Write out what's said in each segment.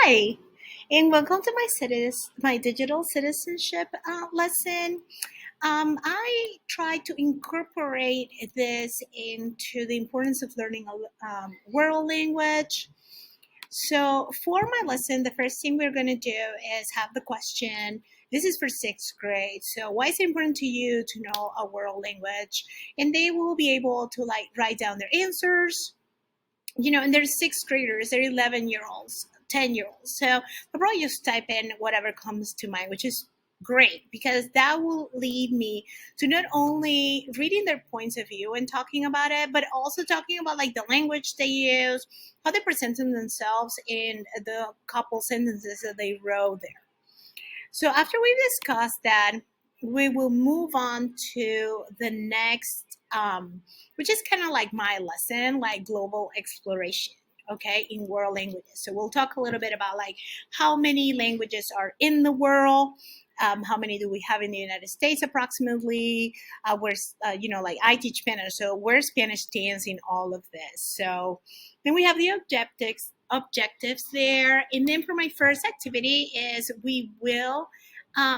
Hi, and welcome to my digital citizenship lesson. I try to incorporate this into the importance of learning a world language. So, for my lesson, the first thing we're going to do is have the question. This is for sixth grade. So, why is it important to you to know a world language? And they will be able to like write down their answers, and there's sixth graders, they're 11-year-olds, 10-year-olds. So they'll probably just type in whatever comes to mind, which is great because that will lead me to not only reading their points of view and talking about it, but also talking about like the language they use, how they present themselves in the couple sentences that they wrote there. So after we discuss that, we will move on to the next, which is kind of like my lesson, like global exploration, okay, in world languages. So we'll talk a little bit about like how many languages are in the world. How many do we have in the United States approximately? Where's, like I teach Spanish, so where Spanish stands in all of this. So then we have the objectives there. And then for my first activity is we will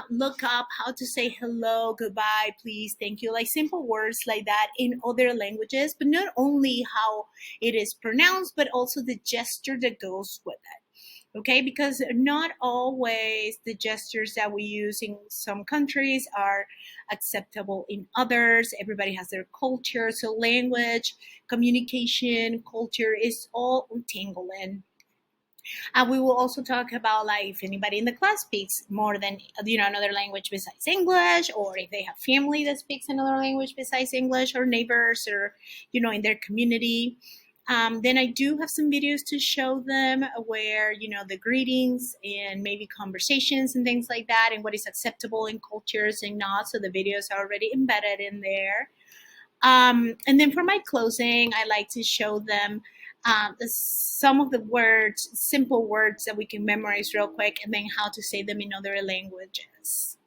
look up how to say hello, goodbye, please, thank you, like simple words like that in other languages, but not only how it is pronounced, but also the gesture that goes with it. Okay, because not always the gestures that we use in some countries are acceptable in others. Everybody has their culture. So language, communication, culture is all entangled in. And we will also talk about like if anybody in the class speaks more than another language besides English, or if they have family that speaks another language besides English, or neighbors, or in their community. Then I do have some videos to show them where the greetings and maybe conversations and things like that, and what is acceptable in cultures and not. So the videos are already embedded in there. And then for my closing, I like to show them some of the words, simple words that we can memorize real quick, and then how to say them in other languages.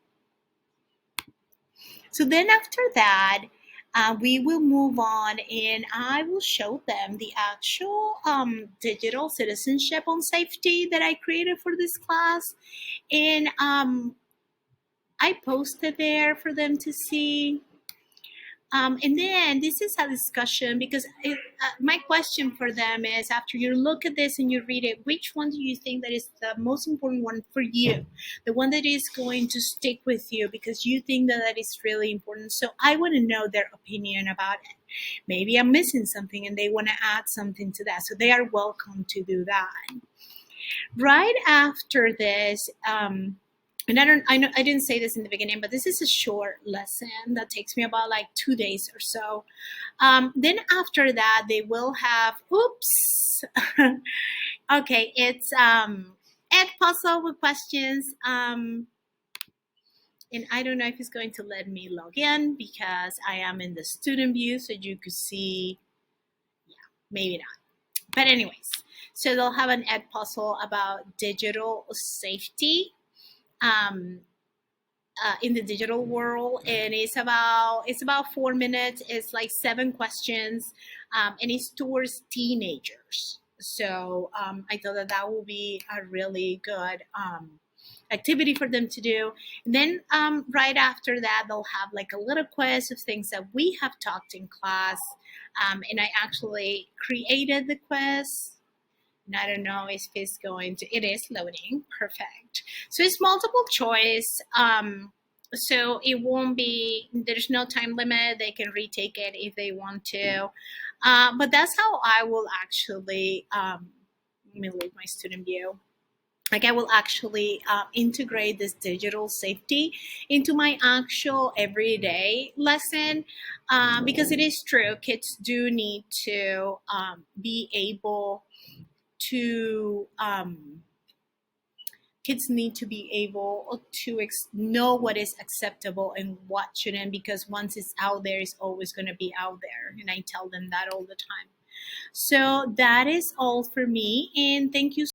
So then after that, we will move on and I will show them the actual digital citizenship on safety that I created for this class. And I posted there for them to see. And then this is a discussion because my question for them is, after you look at this and you read it, which one do you think that is the most important one for you? The one that is going to stick with you because you think that that is really important. So I want to know their opinion about it. Maybe I'm missing something and they want to add something to that. So they are welcome to do that. Right after this, and I didn't say this in the beginning, but this is a short lesson that takes me about like 2 days or so. Then after that, they will have, oops, okay, it's egg puzzle with questions. And I don't know if it's going to let me log in because I am in the student view, so you could see, yeah, maybe not. But anyways, so they'll have an egg puzzle about digital safety. In the digital world, and it's about 4 minutes. It's like 7 questions, and it's towards teenagers. So I thought that that will be a really good activity for them to do. And then right after that, they'll have like a little quiz of things that we have talked in class, and I actually created the quiz. And I don't know if it's going to, it is loading. Perfect. So it's multiple choice. So it won't be, there's no time limit. They can retake it if they want to. But that's how I will actually, let me leave my student view. Like I will actually integrate this digital safety into my actual everyday lesson, because it is true. Kids do need to be able to kids need to be able to know what is acceptable and what shouldn't, because once it's out there, it's always going to be out there, and I tell them that all the time. So that is all for me, and thank you